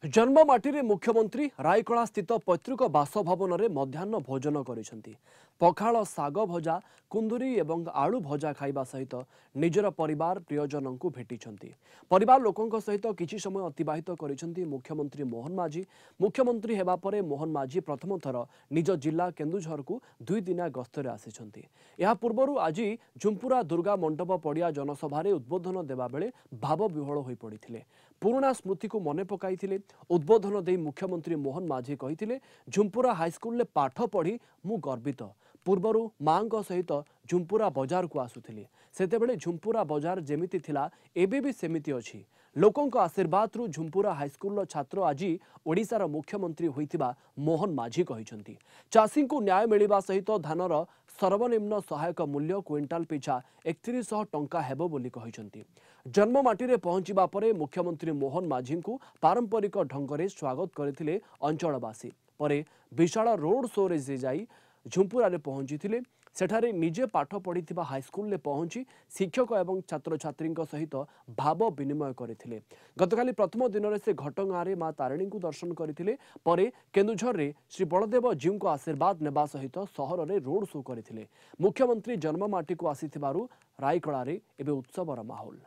जन्ममाटी मुख्यमंत्री रायकला स्थित पैतृक बासभवन में मध्याह्न भोजन करिसेंती। पखाल साग भजा कुंदुरी एवं आलू भजा खाइबा सहित निजर परिवार प्रियजन को भेटिछंती। परिवार लोकों सहित किछि समय अतिबाहित करिसेंती मुख्यमंत्री मोहन माझी। मुख्यमंत्री हेबा परे मोहन माझी प्रथम थर निज जिला केन्दुझर को 2 दिना गस्तरे आसिछंती। या पूर्वरु आज झुंपुरा दुर्गा मंडप पड़िया जनसभारे उद्बोधन देबा बेले भाव विह्वल होई पड़िथिले। पुराणा स्मृति को मने पकाइथिले। उद्बोधन दे मुख्यमंत्री मोहन माझी कहिथिले, झुंपुरा हाईस्कल पाठ पढ़ी मु गर्वित। पूर्वरु मां सहित झुंपुरा बजार को आसुथिली। सेतेबेले झुंपुरा बजार जेमिति थिला एबे भी सेमिति अछि। लोकों आशीर्वाद रु झुंपुरा हाईस्कल छात्र आज ओडिशार मुख्यमंत्री होइतिबा मोहन माझी कहिसंती। चाषी को न्याय मिलिबा सहित धानर सर्वनिम्न सहायक मूल्य क्विंटाल पिछा 3100 टंका हेबो बोली कहिसंती। जन्ममाटी रे पहुंचीबा परे मुख्यमंत्री मोहन माझी को पारंपरिक ढंगरे स्वागत करथिले अंचलवासी। परे विशाल रोड शो रे जाई झुंपुरा रे पहुंचीथिले। सेठारे निजे पाठ पढ़िथिबा हाईस्कल पहुंची शिक्षक एवं छात्र छात्री सहित भाव विनिमय करथिले। गतकाली प्रथम दिन में से घटगाँ रे मां तारिणी को दर्शन करथिले। परे केन्दुझर रे श्री बलदेव जीव को आशीर्वाद नेबा सहित सहर रे रोड शो करथिले। मुख्यमंत्री जन्ममाटी को आसीथिबारु रायकला रे एबे उत्सवर माहौल।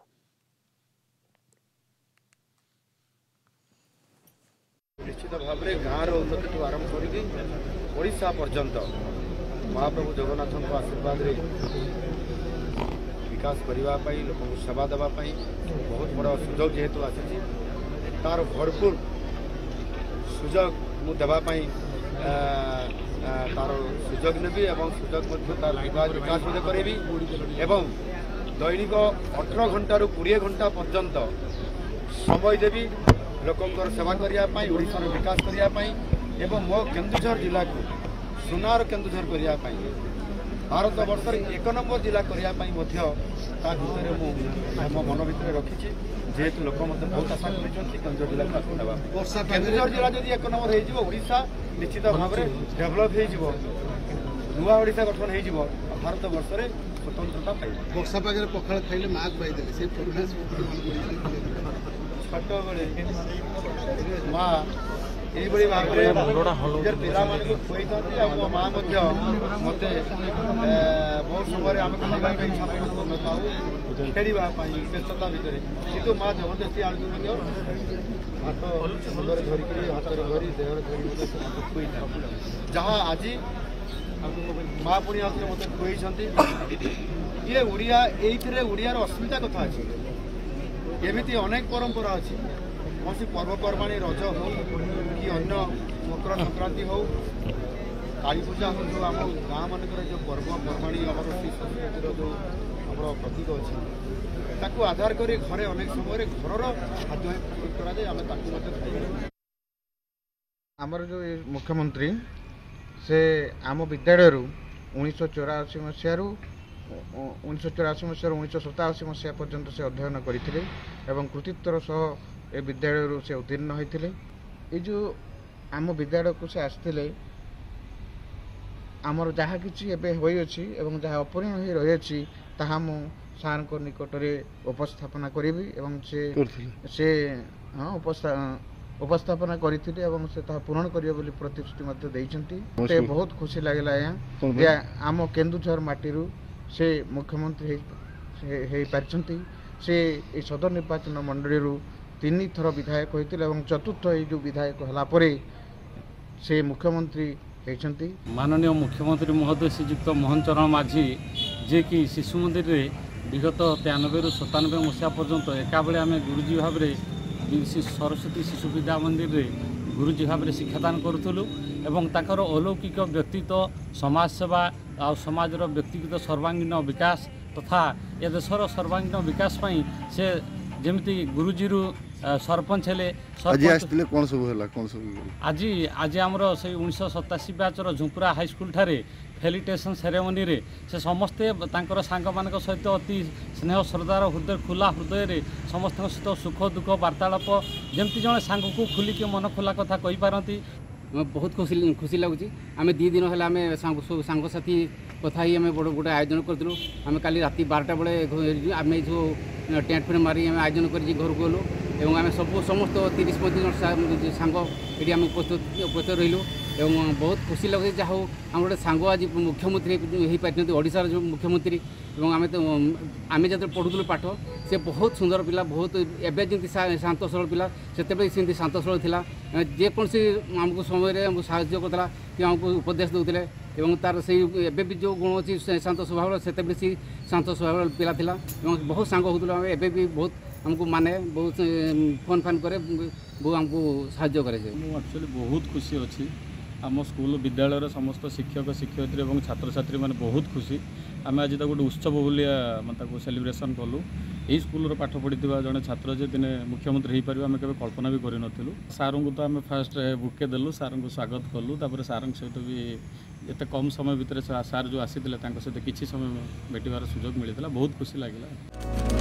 निश्चित भाव में गाँव उन्नति आरंभ करशा पर्यंत महाप्रभु जगन्नाथ आशीर्वाद रे विकास करने लोक सेवा देवाई बहुत बड़ा सुजोग जेहेतु आसी तार भरपूर सुजोग मुझे तार सुजोग नेबी एवं सुजोग तार विकास करी एवं दैनिक 18 घंटा 20 घंटा पर्यंत समय देवी लोकंर सेवा करने ओडिशार विकास करने एवं मो केन्दुझर जिला को सुनार केन्दुझर करने भारत वर्षर 1 नंबर जिला करने मो मन भर रखी जेहेतु लोक बहुत आशा कर जिला केन्दुझर जिला जब 1 नंबर होशा निश्चित भाव में डेभलप हो नुआ ओडिशा गठन हो भारत वर्ष में स्वतंत्रता पाई वर्षा पागे पखाड़ खाइले माघ पाइदेले से छोट बड़े माँ यही भाव में निजर पिला को खुई था मो माँ मत बहुत समय आम समय पाऊ खेलवाई व्यस्तता भितर कि माँ जबरदस्ती आलू हाथ मुंडे धरिक हाथ धरी देह धरी खुई था जहाँ आज माँ पुणी आउे मत खुई ये ओडिया ओडियार अस्मिता कथा अच्छी एमती अनेक परंपरा अच्छी कौन सी पर्वपर्वाणी रज हो कि अन्य मकर संक्रांति हो काली पूजा हो जो आम गाँ मानकर जो पर्वपर्वाणी संस्कृतिर जो आम प्रतीक अच्छी आधार कर घरे अनेक समय घर खाद्य कराए आमर जो मुख्यमंत्री से आम विद्यालय 1984 मसीह 1984 मसीह 1987 मसीहा पर्यंत से अध्ययन करते एवं कृतित्वर सह ए विद्यालय से उत्तीर्ण होते। ये जो आम विद्यालय को से आसते आमर जहाँ कि होती एवं जहाँ अपरिण हो रही ताहा मु सार को निकट में उपस्थापना करी से हाँ उपस्थापना करते से पूरण करियो बोली प्रतिश्रुति देते बहुत खुशी लगला यहाँ आम केन्दुझर माटीरू से मुख्यमंत्री हो पार्टी से सदर निर्वाचन मंडली 3 थर विधायक होते चतुर्थ जो विधायक हलापर से मुख्यमंत्री होती। माननीय मुख्यमंत्री महोदय श्रीयुक्त मोहन चरण माझी जे कि शिशु मंदिर रे विगत 93 ରୁ 97 मसीहा पर्यंत एका बेले आम गुरुजी भाव में सरस्वती शिशु विद्या मंदिर रे गुरुजी भाव में शिक्षादान करूँ एवं ताकर अलौकिक व्यक्तित्व समाज सेवा आ समाजर व्यक्तिगत सर्वांगीन विकास तथा ए देशर सर्वांगीन विकास पाई से जमिति गुरुजी सरपंच हेले आज आज आमर से 1987 बैचर झुंपुरा हाईस्कल ठारे फेलिटेसन सेरेमनी रे से समस्ते तांकर सांग मानक सहित अति स्नेह श्रद्धार हृदय खुला हृदय रे समस्त सहित सुख दुख वार्तालाप जमती जड़े सांग को खुलिक मन खोला कथा कही पारती बहुत खुशी लगुच आम 2 दिन है आम सांगसाथी कथा ही आम बड़ गोटे आयोजन करूँ आम काली राति 12टा बेले आम जो टेंट फेंट मारी आम आयोजन कर घर को गलु এবং আমি সমস্ত 30-35 জন সাଙ୍ଗ এটি আমি উপস্থিত রহিলু এবং ବହୁତ ଖୁସି ଲାଗୁଛି ଯାହା ହଉ ଆମର ଗୋଟେ ସାଙ୍ଗ ଆଜି ମୁଖ୍ୟମନ୍ତ୍ରୀ ହେଇପାରିଛନ୍ତି ଓଡ଼ିଶାର ଯେଉଁ ମୁଖ୍ୟମନ୍ତ୍ରୀ ଏବଂ ଆମେ ଯେତେବେଳେ ପଢ଼ୁଥିଲୁ ପାଠ ସେ ବହୁତ ସୁନ୍ଦର ପିଲା ବହୁତ ଏବେ ଯେମିତି ଶାନ୍ତ ସରଳ ପିଲା ସେତେବେଳେ ସେମିତି ଶାନ୍ତ ସରଳ ଥିଲା ଯେକୌଣସି ଆମକୁ ସମୟରେ ଆମକୁ ସାହାଯ୍ୟ କରୁଥିଲା କି ଆମକୁ ଉପଦେଶ ଦେଉଥିଲେ ଏବଂ ତାର ସେଇ ଏବେ ବି ଯେଉଁ ଗୁଣ ଅଛି ଶାନ୍ତ ସ୍ୱଭାବର ସେତେବେଳେ ସେ ଶାନ୍ତ ସ୍ୱଭାବର ପିଲା ଥିଲା ଏବଂ ବହୁତ ସାଙ୍ଗ ହେଉଥିଲୁ ଆମେ ଏବେ ବି ବହୁତ ଆମକୁ ମାନେ ବହୁତ ଫୋନ୍ ଫାନ୍ କରେ ବହୁତ ଆମକୁ ସାହାଯ୍ୟ କରେ ମୁଁ ଆକ୍ଚୁଆଲି ବହୁତ ଖୁସି ଅଛି आम स्कूल विद्यालय समस्त शिक्षक शिक्षयित्री और छात्र छात्री मैंने बहुत खुशी आम आज गोटे उत्सव भाया सेलिब्रेशन कलु यही स्कूल पाठ पढ़ी जड़े छात्र जे दिने मुख्यमंत्री हो पार आम के कल्पना भी करूँ सार को तो आम फास्ट बुके देलु सार को स्वागत कलु सार सहित भी एत कम समय भितर सार जो आसी सहित किसी समय भेटार सुजोग मिलता बहुत खुशी लगे।